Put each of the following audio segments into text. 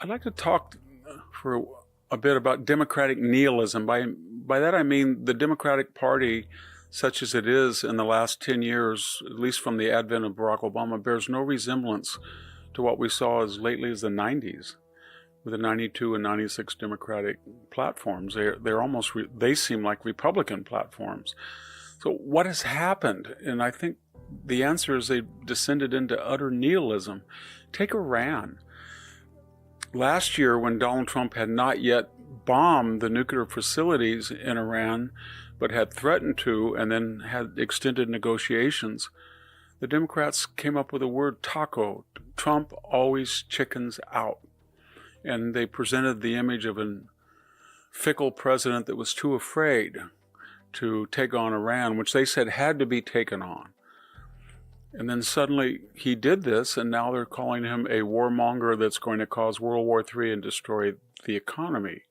I'd like to talk for a bit about democratic nihilism. By that I mean the Democratic Party, such as it is in the last 10 years, at least from the advent of Barack Obama, bears no resemblance to what we saw as lately as the 90s with the 92 and 96 Democratic platforms. They seem like Republican platforms. So what has happened? And I think the answer is they've descended into utter nihilism. Take Iran. Last year, when Donald Trump had not yet bombed the nuclear facilities in Iran, but had threatened to and then had extended negotiations, the Democrats came up with the word taco. Trump always chickens out. And they presented the image of a fickle president that was too afraid to take on Iran, which they said had to be taken on. And then suddenly he did this, and now they're calling him a warmonger that's going to cause World War III and destroy the economy.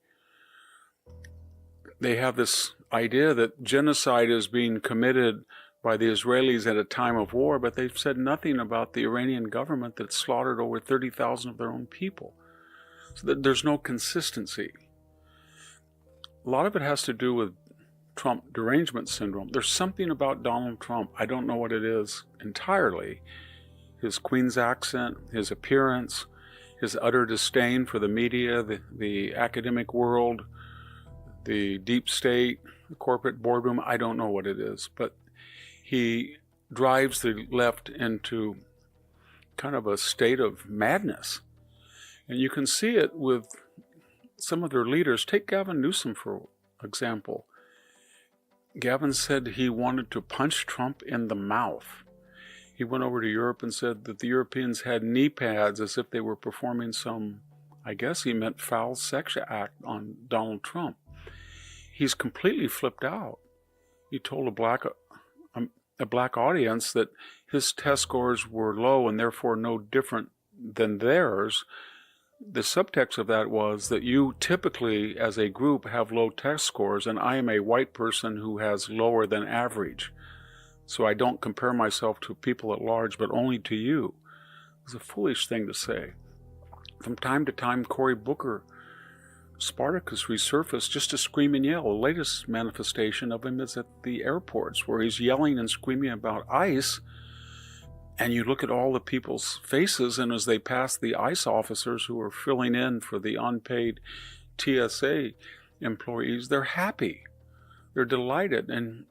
They have this idea that genocide is being committed by the Israelis at a time of war, but they've said nothing about the Iranian government that slaughtered over 30,000 of their own people. So that there's no consistency. A lot of it has to do with Trump derangement syndrome. There's something about Donald Trump, I don't know what it is entirely. His Queen's accent, his appearance, his utter disdain for the media, the academic world, the deep state, the corporate boardroom, I don't know what it is. But he drives the left into kind of a state of madness. And you can see it with some of their leaders. Take Gavin Newsom, for example. Gavin said he wanted to punch Trump in the mouth. He went over to Europe and said that the Europeans had knee pads as if they were performing some, I guess he meant foul sex act on Donald Trump. He's completely flipped out. He told a black audience that his test scores were low and therefore no different than theirs. The subtext of that was that you typically, as a group, have low test scores, and I am a white person who has lower than average. So I don't compare myself to people at large, but only to you. It's a foolish thing to say. From time to time, Cory Booker, Spartacus, resurfaced just to scream and yell. The latest manifestation of him is at the airports, where he's yelling and screaming about ICE. And you look at all the people's faces, and as they pass the ICE officers who are filling in for the unpaid TSA employees, they're happy. They're delighted. And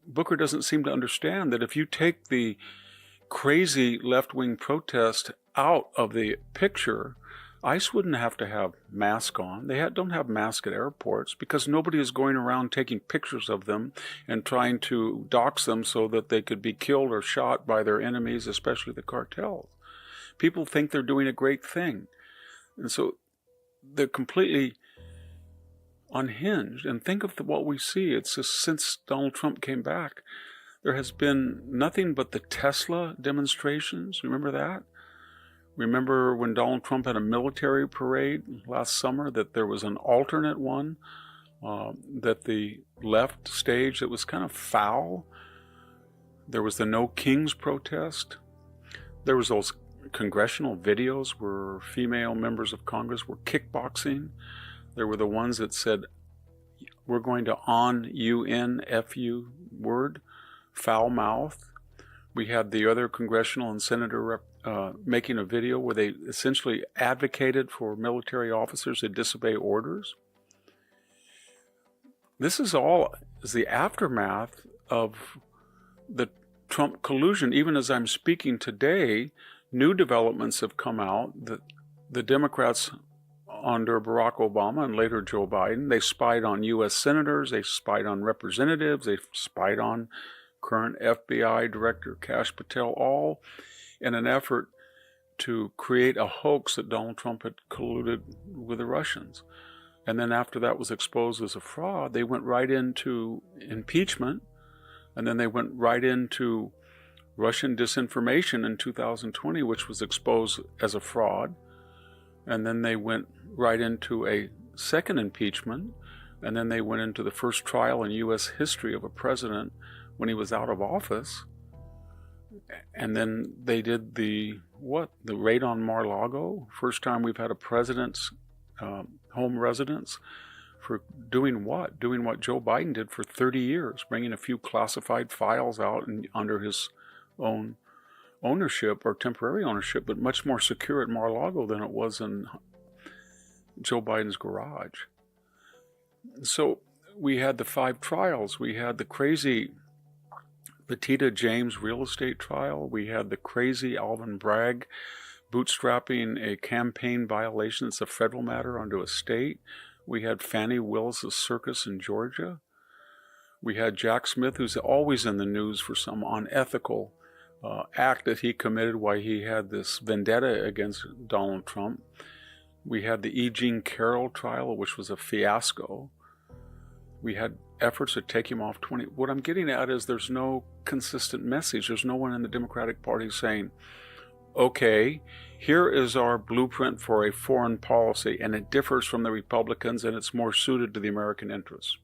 Booker doesn't seem to understand that if you take the crazy left-wing protest out of the picture, ICE wouldn't have to have masks on. They don't have masks at airports because nobody is going around taking pictures of them and trying to dox them so that they could be killed or shot by their enemies, especially the cartels. People think they're doing a great thing. And so they're completely unhinged. And think of what we see. It's just since Donald Trump came back, there has been nothing but the Tesla demonstrations. Remember that? Remember when Donald Trump had a military parade last summer, that there was an alternate one that the left staged that was kind of foul? There was the No Kings protest. There was those congressional videos where female members of Congress were kickboxing. There were the ones that said, we're going to on UNFU word, foul mouth. We had the other congressional and senator making a video where they essentially advocated for military officers to disobey orders. This is all the aftermath of the Trump collusion. Even as I'm speaking today, new developments have come out that the Democrats under Barack Obama and later Joe Biden, they spied on U.S. senators, they spied on representatives, they spied on current FBI Director Kash Patel, all in an effort to create a hoax that Donald Trump had colluded with the Russians. And then after that was exposed as a fraud, they went right into impeachment, and then they went right into Russian disinformation in 2020, which was exposed as a fraud. And then they went right into a second impeachment, and then they went into the first trial in U.S. history of a president when he was out of office. And then they did the the raid on Mar-a-Lago, first time we've had a president's home residence, for doing what? Doing what Joe Biden did for 30 years, bringing a few classified files out and under his own ownership or temporary ownership, but much more secure at Mar-a-Lago than it was in Joe Biden's garage. So we had the 5 trials. We had the crazy Petita James real estate trial. We had the crazy Alvin Bragg bootstrapping a campaign violation that's a federal matter onto a state. We had Fannie Willis' circus in Georgia. We had Jack Smith, who's always in the news for some unethical act that he committed while he had this vendetta against Donald Trump. We had the E. Jean Carroll trial, which was a fiasco. We had efforts to take him off 20. What I'm getting at is there's no consistent message. There's no one in the Democratic Party saying, okay, here is our blueprint for a foreign policy, and it differs from the Republicans, and it's more suited to the American interests.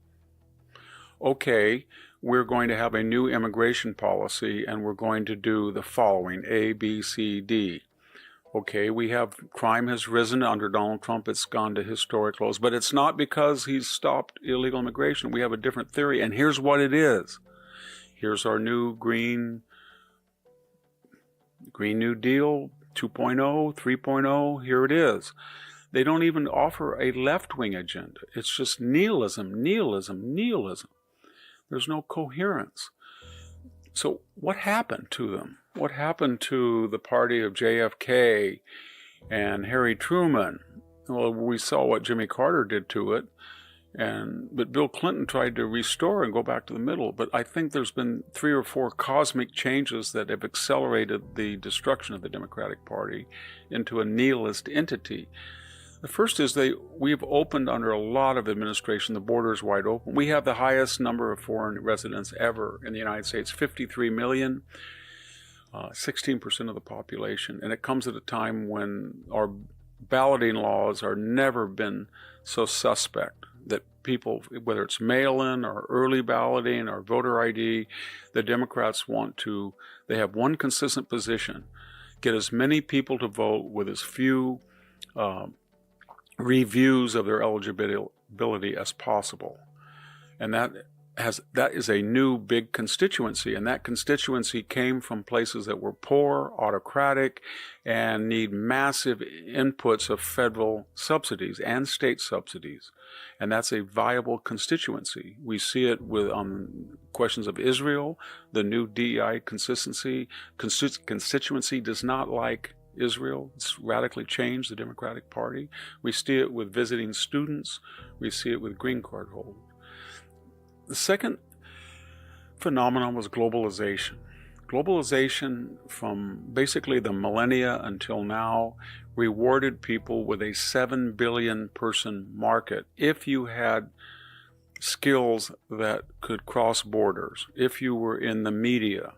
Okay, we're going to have a new immigration policy, and we're going to do the following, A, B, C, D. Okay, we have crime has risen under Donald Trump. It's gone to historic lows, but it's not because he's stopped illegal immigration. We have a different theory, and here's what it is. Here's our new Green New Deal 2.0, 3.0. Here it is. They don't even offer a left-wing agenda. It's just nihilism, nihilism, nihilism. There's no coherence. So what happened to them? What happened to the party of JFK and Harry Truman? Well, we saw what Jimmy Carter did to it, but Bill Clinton tried to restore and go back to the middle. But I think there's been 3 or 4 cosmic changes that have accelerated the destruction of the Democratic Party into a nihilist entity. The first is we've opened under a lot of administration, the border is wide open. We have the highest number of foreign residents ever in the United States, 53 million, 16% of the population. And it comes at a time when our balloting laws are never been so suspect that people, whether it's mail-in or early balloting or voter ID, the Democrats they have one consistent position, get as many people to vote with as few reviews of their eligibility as possible. And that is a new big constituency, and that constituency came from places that were poor, autocratic, and need massive inputs of federal subsidies and state subsidies. And that's a viable constituency. We see it with questions of Israel. The new DEI constituency does not like Israel. It's radically changed the Democratic Party. We see it with visiting students. We see it with green card holders. The second phenomenon was globalization. Globalization from basically the millennia until now rewarded people with a 7 billion person market if you had skills that could cross borders, if you were in the media,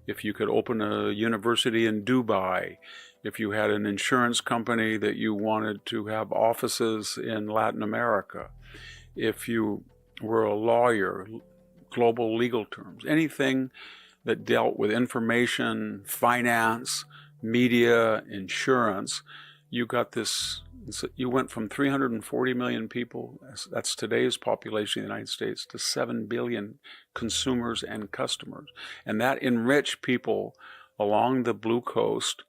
if you could open a university in Dubai, if you had an insurance company that you wanted to have offices in Latin America, if you were a lawyer, global legal terms, anything that dealt with information, finance, media, insurance, you went from 340 million people, that's today's population of the United States, to 7 billion consumers and customers. And that enriched people along the Blue Coast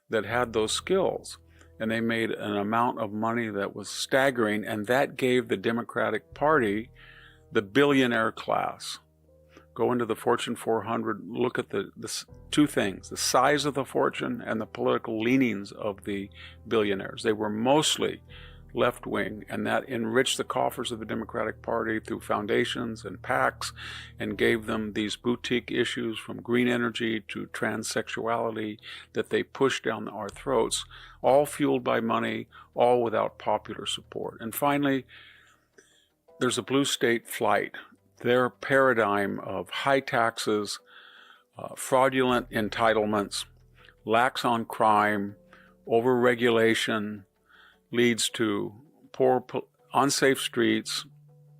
that had those skills. And they made an amount of money that was staggering, and that gave the Democratic Party the billionaire class. Go into the Fortune 400, look at the 2 things, the size of the fortune and the political leanings of the billionaires. They were mostly left-wing, and that enriched the coffers of the Democratic Party through foundations and PACs and gave them these boutique issues from green energy to transsexuality that they pushed down our throats, all fueled by money, all without popular support. And finally, there's a blue state flight. Their paradigm of high taxes, fraudulent entitlements, lax on crime, overregulation leads to poor, unsafe streets,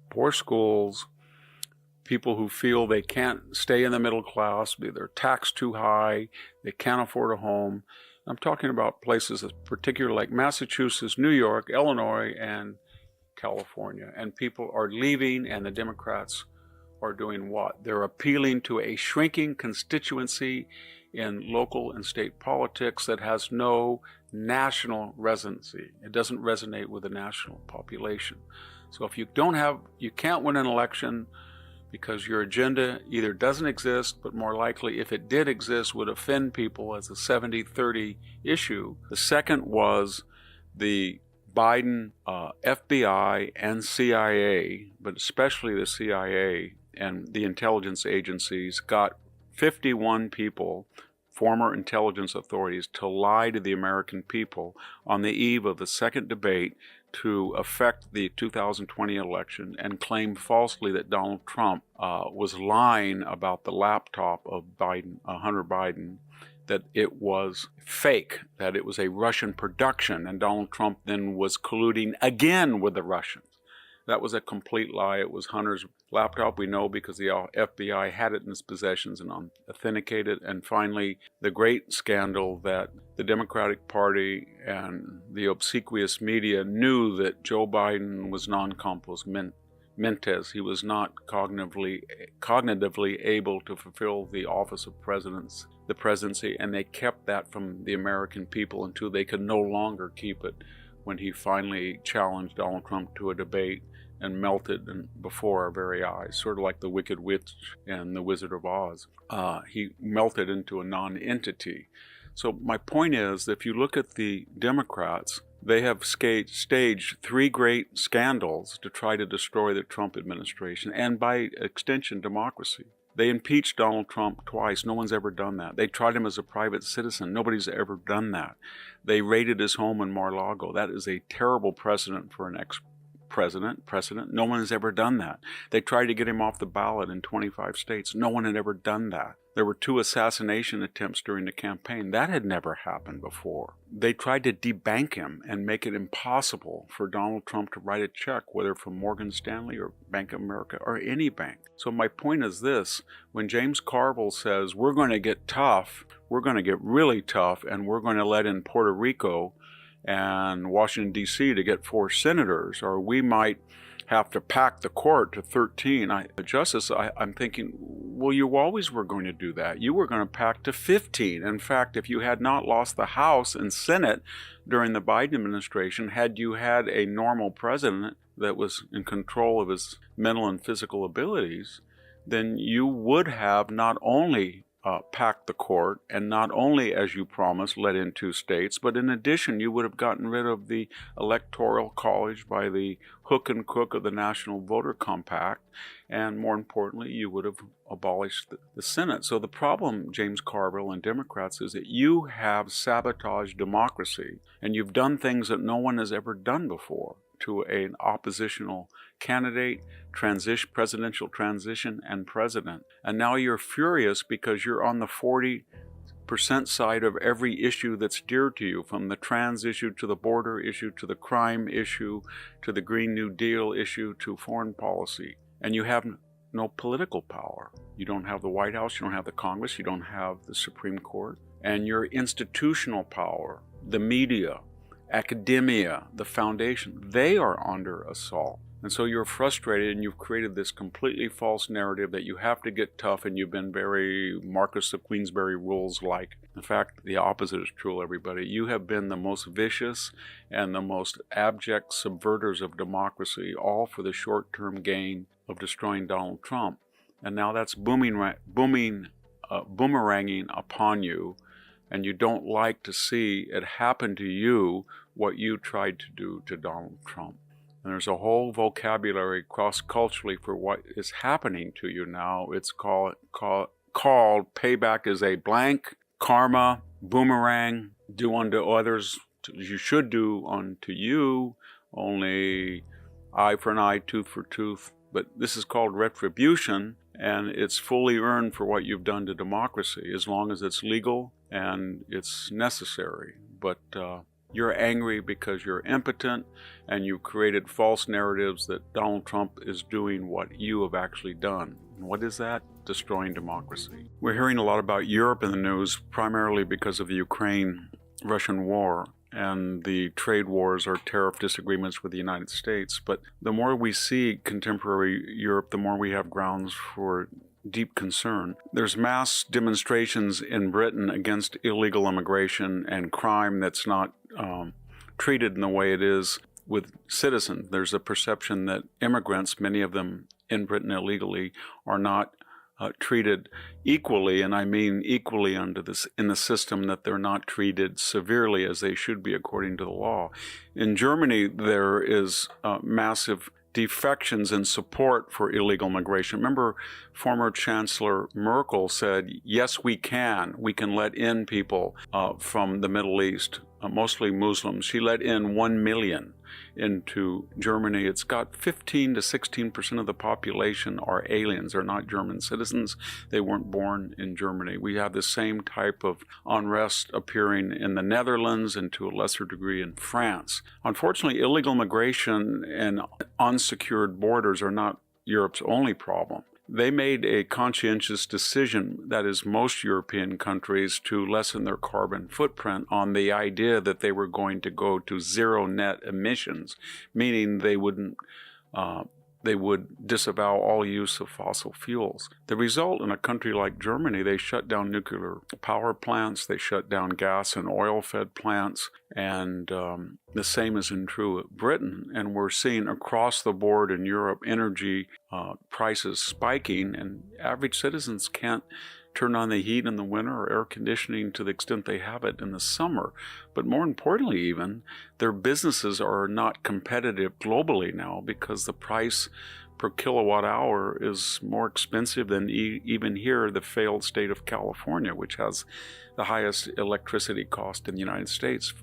poor schools, people who feel they can't stay in the middle class, they're taxed too high, they can't afford a home. I'm talking about places particularly like Massachusetts, New York, Illinois, and California. And people are leaving, and the Democrats are doing what? They're appealing to a shrinking constituency in local and state politics that has no national resonancy. It doesn't resonate with the national population. So if you can't win an election because your agenda either doesn't exist, but more likely if it did exist would offend people as a 70-30 issue. The second was the Biden FBI and CIA, but especially the CIA and the intelligence agencies, got 51 people, former intelligence authorities, to lie to the American people on the eve of the second debate to affect the 2020 election and claim falsely that Donald Trump was lying about the laptop of Hunter Biden, that it was fake, that it was a Russian production, and Donald Trump then was colluding again with the Russians. That was a complete lie. It was Hunter's laptop, we know, because the FBI had it in its possessions and authenticated. And finally, the great scandal that the Democratic Party and the obsequious media knew that Joe Biden was non compos mentis. He was not cognitively able to fulfill the office of the presidency, and they kept that from the American people until they could no longer keep it when he finally challenged Donald Trump to a debate and melted before our very eyes, sort of like the Wicked Witch and the Wizard of Oz. He melted into a non-entity. So my point is, if you look at the Democrats, they have staged 3 great scandals to try to destroy the Trump administration and, by extension, democracy. They impeached Donald Trump twice. No one's ever done that. They tried him as a private citizen. Nobody's ever done that. They raided his home in Mar-a-Lago. That is a terrible precedent for an ex-president. No one has ever done that. They tried to get him off the ballot in 25 states. No one had ever done that. There were 2 assassination attempts during the campaign. That had never happened before. They tried to debank him and make it impossible for Donald Trump to write a check, whether from Morgan Stanley or Bank of America or any bank. So my point is this: when James Carville says we're going to get tough, we're going to get really tough, and we're going to let in Puerto Rico and Washington, D.C. to get 4 senators, or we might have to pack the court to 13. I'm thinking, well, you always were going to do that. You were going to pack to 15. In fact, if you had not lost the House and Senate during the Biden administration, had you had a normal president that was in control of his mental and physical abilities, then you would have not only packed the court and not only, as you promised, let in 2 states, but in addition, you would have gotten rid of the Electoral College by the hook and crook of the National Voter Compact, and more importantly, you would have abolished the Senate. So the problem, James Carville and Democrats, is that you have sabotaged democracy, and you've done things that no one has ever done before to an oppositional candidate, presidential transition, and president. And now you're furious because you're on the 40% side of every issue that's dear to you, from the trans issue to the border issue to the crime issue to the Green New Deal issue to foreign policy. And you have no political power. You don't have the White House, you don't have the Congress, you don't have the Supreme Court. And your institutional power, the media, academia, the foundation, they are under assault. And so you're frustrated, and you've created this completely false narrative that you have to get tough, and you've been very Marcus of Queensberry rules-like. In fact, the opposite is true, everybody. You have been the most vicious and the most abject subverters of democracy, all for the short-term gain of destroying Donald Trump. And now that's boomeranging upon you, and you don't like to see it happen to you what you tried to do to Donald Trump. And there's a whole vocabulary cross-culturally for what is happening to you now. It's called payback is a blank, karma, boomerang, do unto others as you should do unto you, only eye for an eye, tooth for tooth. But this is called retribution, and it's fully earned for what you've done to democracy, as long as it's legal and it's necessary. But you're angry because you're impotent, and you created false narratives that Donald Trump is doing what you have actually done. And what is that? Destroying democracy. We're hearing a lot about Europe in the news, primarily because of the Ukraine Russian war and the trade wars or tariff disagreements with the United States. But the more we see contemporary Europe, the more we have grounds for deep concern. There's mass demonstrations in Britain against illegal immigration and crime that's not treated in the way it is with citizens. There's a perception that immigrants, many of them in Britain illegally, are not treated equally, and I mean equally under this in the system, that they're not treated severely as they should be according to the law. In Germany, there is massive defections and support for illegal migration. Remember, former Chancellor Merkel said, yes, we can let in people from the Middle East, mostly Muslims. She let in 1 million into Germany. It's got 15 to 16% of the population are aliens. They're not German citizens. They weren't born in Germany. We have the same type of unrest appearing in the Netherlands and to a lesser degree in France. Unfortunately, illegal migration and unsecured borders are not Europe's only problem. They made a conscientious decision, that is most European countries, to lessen their carbon footprint on the idea that they were going to go to zero net emissions, meaning they would disavow all use of fossil fuels. The result in a country like Germany, they shut down nuclear power plants, they shut down gas and oil-fed plants, and the same is true of Britain. And we're seeing across the board in Europe energy prices spiking, and average citizens can't turn on the heat in the winter or air conditioning to the extent they have it in the summer. But more importantly even, their businesses are not competitive globally now because the price per kilowatt hour is more expensive than even here, the failed state of California, which has the highest electricity cost in the United States